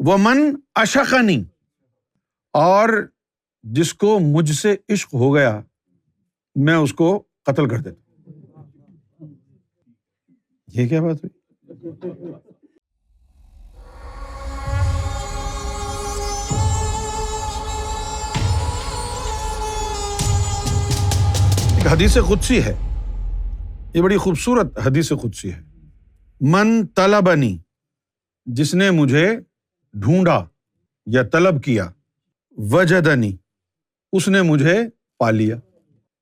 ومن اشقنی، اور جس کو مجھ سے عشق ہو گیا میں اس کو قتل کر دیتا ہوں۔ یہ کیا بات ہوئی؟ ایک حدیث قدسی ہے، یہ بڑی خوبصورت حدیث قدسی ہے۔ من طلبنی، جس نے مجھے ڈھونڈا یا طلب کیا، وجدنی، اس نے مجھے پا لیا،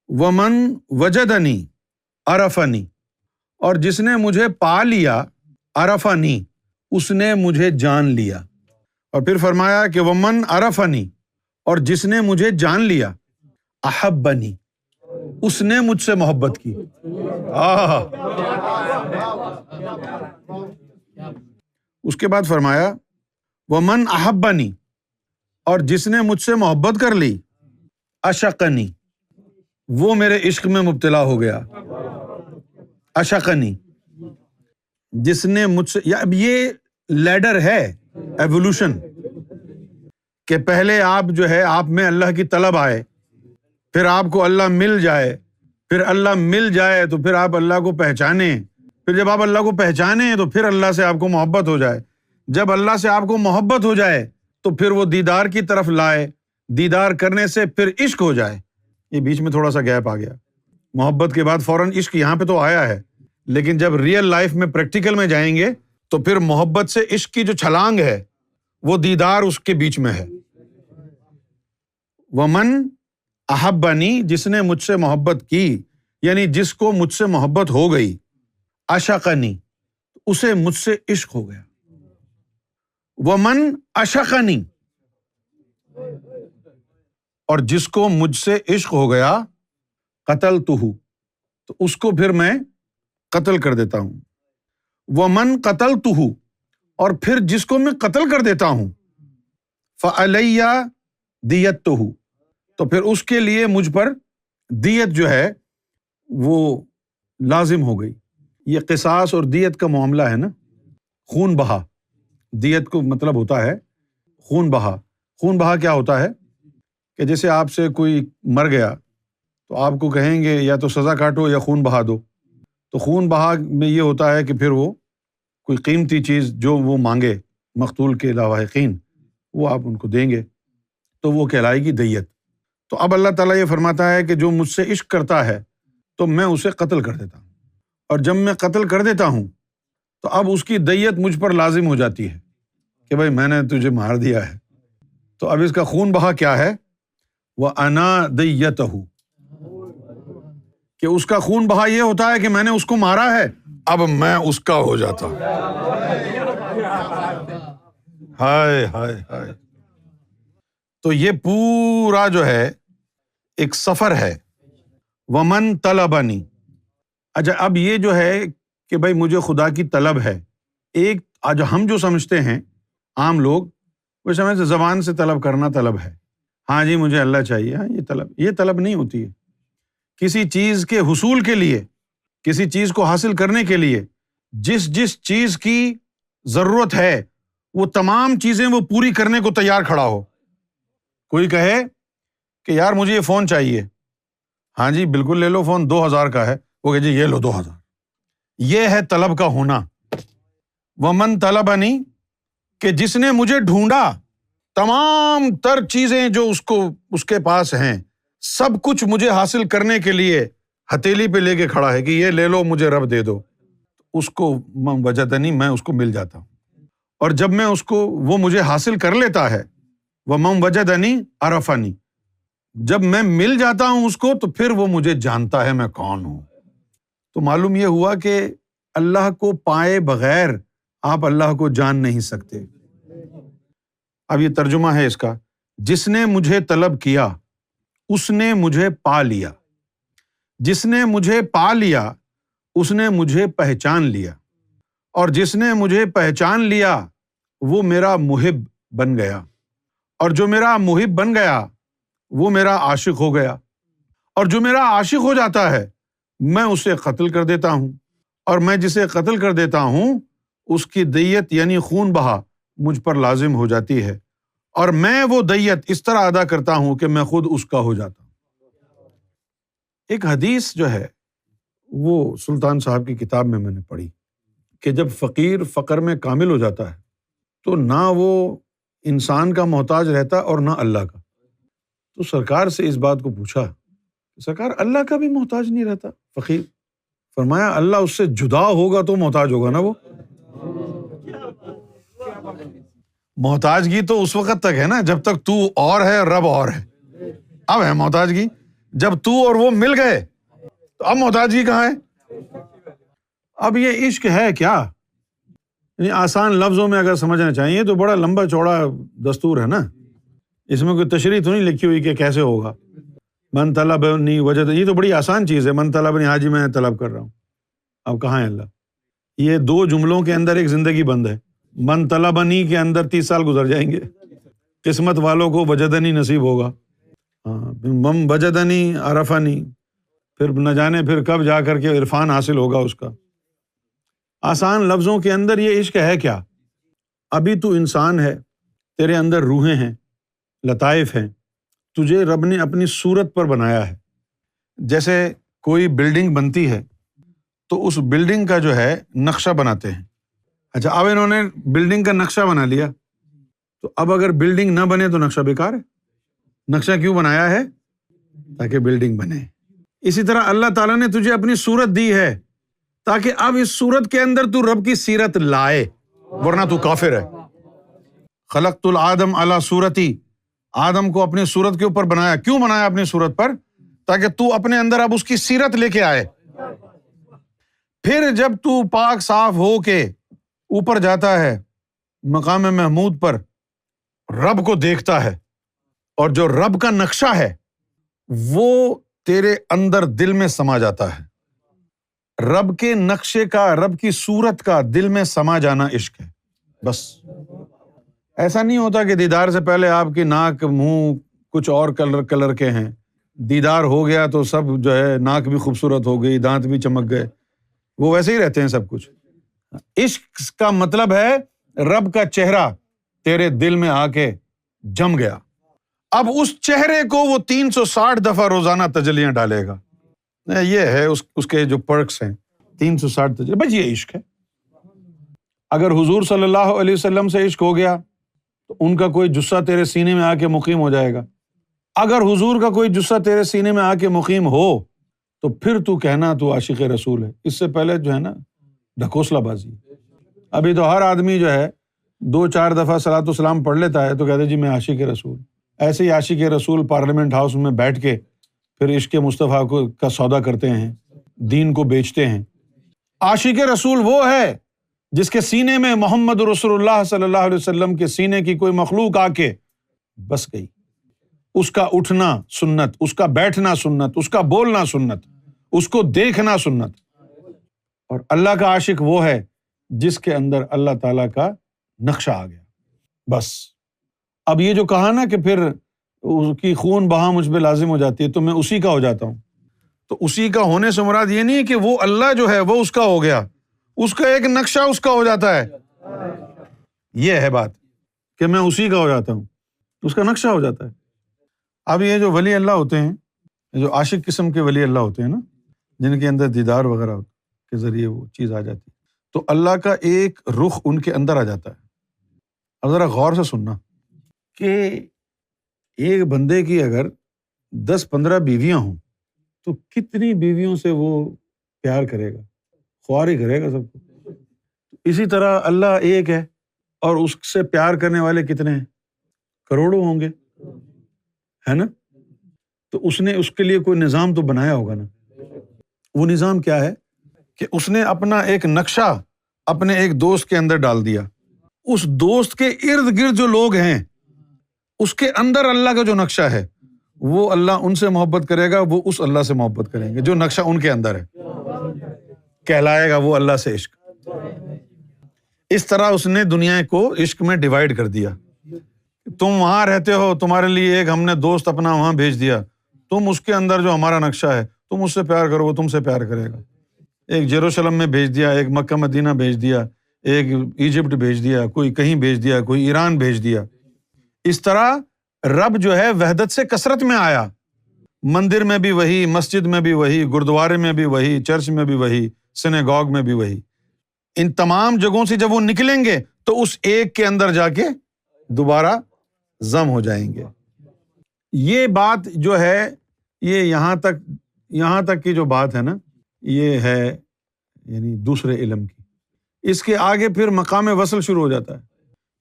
ومن وجدنی عرفنی، اور جس نے مجھے پا لیا، عرفنی، اس نے مجھے جان لیا۔ اور پھر فرمایا کہ ومن عرفنی، اور جس نے مجھے جان لیا، احبنی، اس نے مجھ سے محبت کی۔ اس کے بعد فرمایا ومن احبنی، اور جس نے مجھ سے محبت کر لی، اشقنی، وہ میرے عشق میں مبتلا ہو گیا۔ اشقنی، جس نے مجھ سے، اب یہ لیڈر ہے ایوولوشن، کہ پہلے آپ جو ہے آپ میں اللہ کی طلب آئے، پھر آپ کو اللہ مل جائے، پھر اللہ مل جائے تو پھر آپ اللہ کو پہچانیں، پھر جب آپ اللہ کو پہچانیں تو پھر اللہ سے آپ کو محبت ہو جائے، جب اللہ سے آپ کو محبت ہو جائے تو پھر وہ دیدار کی طرف لائے، دیدار کرنے سے پھر عشق ہو جائے۔ یہ بیچ میں تھوڑا سا گیپ آ گیا، محبت کے بعد فوراً عشق یہاں پہ تو آیا ہے، لیکن جب ریئل لائف میں پریکٹیکل میں جائیں گے تو پھر محبت سے عشق کی جو چھلانگ ہے وہ دیدار اس کے بیچ میں ہے۔ ومن احبنی، جس نے مجھ سے محبت کی، یعنی جس کو مجھ سے محبت ہو گئی، اشقنی، اسے مجھ سے عشق ہو گیا۔ ومن اشقنی، اور جس کو مجھ سے عشق ہو گیا، قتلتہ، تو اس کو پھر میں قتل کر دیتا ہوں۔ ومن قتلتہ، اور پھر جس کو میں قتل کر دیتا ہوں، فعلی دیتہ، تو پھر اس کے لیے مجھ پر دیت جو ہے وہ لازم ہو گئی۔ یہ قصاص اور دیت کا معاملہ ہے نا، خون بہا، دیت کو مطلب ہوتا ہے خون بہا۔ خون بہا کیا ہوتا ہے کہ جیسے آپ سے کوئی مر گیا تو آپ کو کہیں گے یا تو سزا کاٹو یا خون بہا دو، تو خون بہا میں یہ ہوتا ہے کہ پھر وہ کوئی قیمتی چیز جو وہ مانگے مقتول کے لاواحقین، وہ آپ ان کو دیں گے، تو وہ کہلائے گی دیت۔ تو اب اللہ تعالیٰ یہ فرماتا ہے کہ جو مجھ سے عشق کرتا ہے تو میں اسے قتل کر دیتا ہوں، اور جب میں قتل کر دیتا ہوں تو اب اس کی دیت مجھ پر لازم ہو جاتی ہے کہ بھائی میں نے تجھے مار دیا ہے، تو اب اس کا خون بہا کیا ہے؟ وَأَنَا دِيَّتَهُ، کہ اس کا خون بہا یہ ہوتا ہے کہ میں نے اس کو مارا ہے، اب میں اس کا ہو جاتا ہوں۔ ہائے ہائے ہائے۔ تو یہ پورا جو ہے ایک سفر ہے۔ ومن طلبنی، اچھا اب یہ جو ہے کہ بھائی مجھے خدا کی طلب ہے، ایک آج ہم جو سمجھتے ہیں عام لوگ، وہ سمجھتے زبان سے طلب کرنا طلب ہے، ہاں جی مجھے اللہ چاہیے، ہاں یہ طلب نہیں ہوتی ہے۔ کسی چیز کے حصول کے لیے، کسی چیز کو حاصل کرنے کے لیے جس چیز کی ضرورت ہے وہ تمام چیزیں وہ پوری کرنے کو تیار کھڑا ہو۔ کوئی کہے کہ یار مجھے یہ فون چاہیے، ہاں جی بالکل لے لو فون، 2000 کا ہے، وہ کہ جی یہ لو 2000۔ یہ ہے طلب کا ہونا۔ ومن طلبنی، کہ جس نے مجھے ڈھونڈا، تمام تر چیزیں جو اس کے پاس ہیں سب کچھ مجھے حاصل کرنے کے لیے ہتھیلی پہ لے کے کھڑا ہے کہ یہ لے لو مجھے رب دے دو، اس کو من وجدنی، میں اس کو مل جاتا ہوں، اور جب میں اس کو وہ مجھے حاصل کر لیتا ہے، ومن وجدنی عرفنی، جب میں مل جاتا ہوں اس کو تو پھر وہ مجھے جانتا ہے میں کون ہوں۔ تو معلوم یہ ہوا کہ اللہ کو پائے بغیر آپ اللہ کو جان نہیں سکتے۔ اب یہ ترجمہ ہے اس کا، جس نے مجھے طلب کیا اس نے مجھے پا لیا، جس نے مجھے پا لیا اس نے مجھے پہچان لیا، اور جس نے مجھے پہچان لیا وہ میرا محب بن گیا، اور جو میرا محب بن گیا وہ میرا عاشق ہو گیا، اور جو میرا عاشق ہو جاتا ہے میں اسے قتل کر دیتا ہوں، اور میں جسے قتل کر دیتا ہوں اس کی دیت یعنی خون بہا مجھ پر لازم ہو جاتی ہے، اور میں وہ دیت اس طرح ادا کرتا ہوں کہ میں خود اس کا ہو جاتا ہوں۔ ایک حدیث جو ہے وہ سلطان صاحب کی کتاب میں نے پڑھی کہ جب فقیر فقر میں کامل ہو جاتا ہے تو نہ وہ انسان کا محتاج رہتا اور نہ اللہ کا۔ تو سرکار سے اس بات کو پوچھا، سرکار اللہ کا بھی محتاج نہیں رہتا فقیر؟ فرمایا اللہ اس سے جدا ہوگا تو محتاج ہوگا نا وہ۔ محتاجگی تو اس وقت تک ہے نا جب تک تو اور ہے رب اور ہے، اب ہے محتاجگی۔ جب تو اور وہ مل گئے تو اب محتاجگی کہاں ہے؟ اب یہ عشق ہے کیا؟ یعنی آسان لفظوں میں اگر سمجھنا چاہیے تو بڑا لمبا چوڑا دستور ہے نا، اس میں کوئی تشریح تو نہیں لکھی ہوئی کہ کیسے ہوگا۔ من طلبنی وجد، یہ تو بڑی آسان چیز ہے، من طلبنی، حاجی میں طلب کر رہا ہوں، اب کہاں ہے اللہ؟ یہ دو جملوں کے اندر ایک زندگی بند ہے۔ من طلبنی کے اندر 30 سال گزر جائیں گے، قسمت والوں کو وجدنی نصیب ہوگا، من وجدنی عرفنی، پھر نہ جانے پھر کب جا کر کے عرفان حاصل ہوگا اس کا۔ آسان لفظوں کے اندر یہ عشق ہے کیا؟ ابھی تو انسان ہے، تیرے اندر روحیں ہیں، لطائف ہیں، تجھے رب نے اپنی صورت پر بنایا ہے۔ جیسے کوئی بلڈنگ بنتی ہے تو اس بلڈنگ کا جو ہے نقشہ بناتے ہیں۔ اچھا اب انہوں نے بلڈنگ کا نقشہ بنا لیا، تو اب اگر بلڈنگ نہ بنے تو نقشہ بیکار ہے۔ نقشہ کیوں بنایا ہے؟ تاکہ بلڈنگ بنے۔ اسی طرح اللہ تعالیٰ نے تجھے اپنی صورت دی ہے تاکہ اب اس صورت کے اندر تو رب کی سیرت لائے، ورنہ تو کافر ہے۔ خلقت الآدم علی صورتی، آدم کو اپنی صورت کے اوپر بنایا۔ کیوں بنایا اپنی صورت پر؟ تاکہ تو اپنے اندر اب اس کی سیرت لے کے آئے۔ پھر جب تو پاک صاف ہو کے اوپر جاتا ہے مقام محمود پر، رب کو دیکھتا ہے، اور جو رب کا نقشہ ہے وہ تیرے اندر دل میں سما جاتا ہے۔ رب کے نقشے کا، رب کی صورت کا دل میں سما جانا عشق ہے۔ بس ایسا نہیں ہوتا کہ دیدار سے پہلے آپ کی ناک منہ کچھ اور کلر کے ہیں، دیدار ہو گیا تو سب جو ہے ناک بھی خوبصورت ہو گئی، دانت بھی چمک گئے، وہ ویسے ہی رہتے ہیں سب کچھ۔ عشق کا مطلب ہے رب کا چہرہ تیرے دل میں آ کے جم گیا، اب اس چہرے کو وہ 360 دفعہ روزانہ تجلیاں ڈالے گا۔ یہ ہے اس کے جو پرکس ہیں، 360 تجلیاں، بس یہ عشق ہے۔ اگر حضور صلی اللہ علیہ وسلم سے عشق ہو گیا تو ان کا کوئی جثہ تیرے سینے میں آ کے مقیم ہو جائے گا۔ اگر حضور کا کوئی جثہ تیرے سینے میں آ کے مقیم ہو تو پھر تو کہنا تو عاشق رسول ہے۔ اس سے پہلے جو ہے نا ڈھکوسلا بازی۔ ابھی تو ہر آدمی جو ہے 2-4 دفعہ صلاۃ والسلام پڑھ لیتا ہے تو کہتے جی میں عاشق رسول۔ ایسے ہی عاشق رسول پارلیمنٹ ہاؤس میں بیٹھ کے پھر عشق مصطفیٰ کا سودا کرتے ہیں، دین کو بیچتے ہیں۔ عاشق رسول وہ ہے جس کے سینے میں محمد رسول اللہ صلی اللہ علیہ وسلم کے سینے کی کوئی مخلوق آ کے بس گئی، اس کا اٹھنا سنت، اس کا بیٹھنا سنت، اس کا بولنا سنت، اس کو دیکھنا سنت۔ اور اللہ کا عاشق وہ ہے جس کے اندر اللہ تعالیٰ کا نقشہ آ گیا۔ بس اب یہ جو کہا نا کہ پھر اس کی خون بہا مجھ پہ لازم ہو جاتی ہے تو میں اسی کا ہو جاتا ہوں، تو اسی کا ہونے سے مراد یہ نہیں ہے کہ وہ اللہ جو ہے وہ اس کا ہو گیا، اس کا ایک نقشہ اس کا ہو جاتا ہے۔ یہ ہے بات کہ میں اسی کا ہو جاتا ہوں، اس کا نقشہ ہو جاتا ہے۔ اب یہ جو ولی اللہ ہوتے ہیں، جو عاشق قسم کے ولی اللہ ہوتے ہیں نا، جن کے اندر دیدار وغیرہ کے ذریعے وہ چیز آ جاتی ہے، تو اللہ کا ایک رخ ان کے اندر آ جاتا ہے۔ اب ذرا غور سے سننا کہ ایک بندے کی اگر 10-15 بیویاں ہوں تو کتنی بیویوں سے وہ پیار کرے گا، خواری کرے گا سب کو۔ اسی طرح اللہ ایک ہے اور اس سے پیار کرنے والے کتنے ہیں؟ کروڑوں ہوں گے، ہے نا؟ تو اس نے اس کے لیے کوئی نظام تو بنایا ہوگا نا۔ وہ نظام کیا ہے کہ اس نے اپنا ایک نقشہ اپنے ایک دوست کے اندر ڈال دیا، اس دوست کے ارد گرد جو لوگ ہیں اس کے اندر اللہ کا جو نقشہ ہے وہ اللہ ان سے محبت کرے گا، وہ اس اللہ سے محبت کریں گے جو نقشہ ان کے اندر ہے، کہلائے گا وہ اللہ سے عشق۔ اس طرح اس نے دنیا کو عشق میں ڈیوائیڈ کر دیا۔ تم وہاں رہتے ہو، تمہارے لیے ایک ہم نے دوست اپنا وہاں بھیج دیا، تم اس کے اندر جو ہمارا نقشہ ہے تم اس سے پیار کرو، وہ تم سے پیار کرے گا۔ ایک یروشلم میں بھیج دیا، ایک مکہ مدینہ بھیج دیا، ایک ایجپٹ بھیج دیا، کوئی کہیں بھیج دیا، کوئی ایران بھیج دیا۔ اس طرح رب جو ہے وحدت سے کثرت میں آیا، مندر میں بھی وہی، مسجد میں بھی وہی، گردوارے میں بھی وہی، چرچ میں بھی وہی، سینیگوگ میں بھی وہی۔ ان تمام جگہوں سے جب وہ نکلیں گے تو اس ایک کے اندر جا کے دوبارہ ضم ہو جائیں گے۔ یہ بات جو ہے، یہ یہاں تک کی جو بات ہے نا، یہ ہے یعنی دوسرے علم کی۔ اس کے آگے پھر مقام وصل شروع ہو جاتا ہے،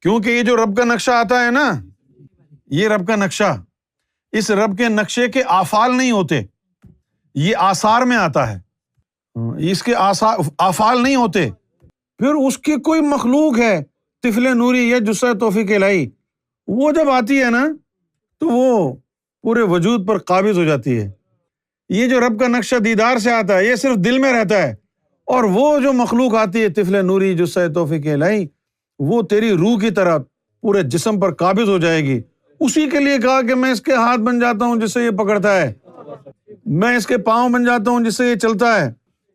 کیونکہ یہ جو رب کا نقشہ آتا ہے نا، یہ رب کا نقشہ، اس رب کے نقشے کے آفال نہیں ہوتے، یہ آثار میں آتا ہے، اس کے آفال نہیں ہوتے۔ پھر اس کی کوئی مخلوق ہے، طفل نوری یا جثہ توفیق الہی، وہ جب آتی ہے نا تو وہ پورے وجود پر قابض ہو جاتی ہے۔ یہ جو رب کا نقشہ دیدار سے آتا ہے، یہ صرف دل میں رہتا ہے، اور وہ جو مخلوق آتی ہے طفل نوری جثہ توفیق الہی، وہ تیری روح کی طرح پورے جسم پر قابض ہو جائے گی۔ اسی کے لیے کہا کہ میں اس کے ہاتھ بن جاتا ہوں جس سے یہ پکڑتا ہے، میں اس کے پاؤں بن جاتا ہوں جس سے یہ چلتا ہے،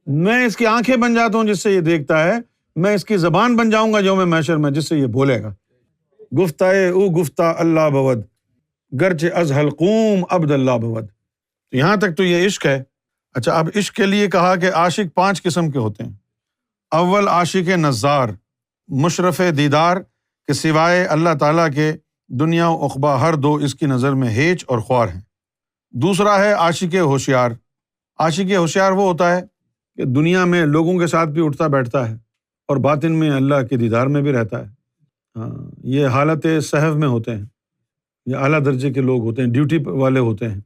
میں اس کی آنکھیں بن جاتا ہوں جس سے یہ دیکھتا ہے، میں اس کی زبان بن جاؤں گا یوم محشر میں جس سے یہ بولے گا۔ گفتہ او گفتہ اللہ بود، گرچہ از حلقوم عبد اللہ بود۔ یہاں تک تو یہ عشق ہے۔ اچھا، اب عشق کے لیے کہا کہ عاشق 5 قسم کے ہوتے ہیں۔ اول عاشق نظار، مشرف دیدار کے سوائے اللہ تعالیٰ کے دنیا و عقبہ ہر دو اس کی نظر میں ہیچ اور خوار ہیں۔ دوسرا ہے عاشق ہوشیار۔ عاشق ہوشیار وہ ہوتا ہے کہ دنیا میں لوگوں کے ساتھ بھی اٹھتا بیٹھتا ہے اور باطن میں اللہ کے دیدار میں بھی رہتا ہے۔ یہ حالت صحو میں ہوتے ہیں، یہ اعلیٰ درجے کے لوگ ہوتے ہیں، ڈیوٹی والے ہوتے ہیں۔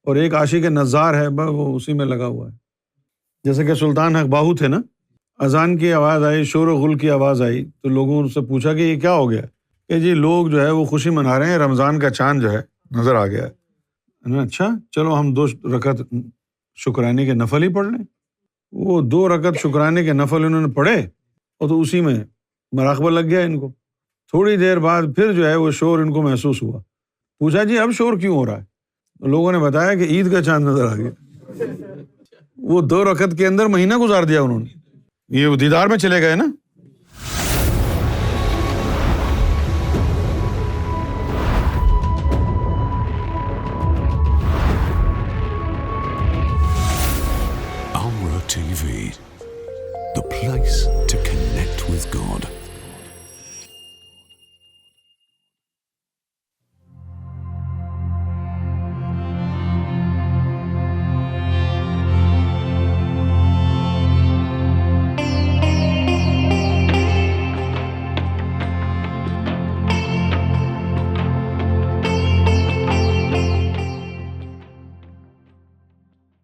اور ایک عاشق نظار ہے، وہ اسی میں لگا ہوا ہے۔ جیسے کہ سلطان حق باہو تھے نا، اذان کی آواز آئی، شور و غل کی آواز آئی، تو لوگوں سے پوچھا کہ یہ کیا ہو گیا؟ کہ جی لوگ جو ہے وہ خوشی منا رہے ہیں، رمضان کا چاند جو ہے نظر آ گیا ہے۔ اچھا چلو ہم 2 رکعت شکرانے کے نفل ہی پڑھ لیں۔ وہ 2 رکعت شکرانے کے نفل انہوں نے پڑھے اور تو اسی میں مراقبہ لگ گیا ان کو۔ تھوڑی دیر بعد پھر جو ہے وہ شور ان کو محسوس ہوا، پوچھا جی اب شور کیوں ہو رہا ہے؟ لوگوں نے بتایا کہ عید کا چاند نظر آ گیا۔ وہ 2 رکعت کے اندر مہینہ گزار دیا انہوں نے، یہ دیدار میں چلے گئے نا۔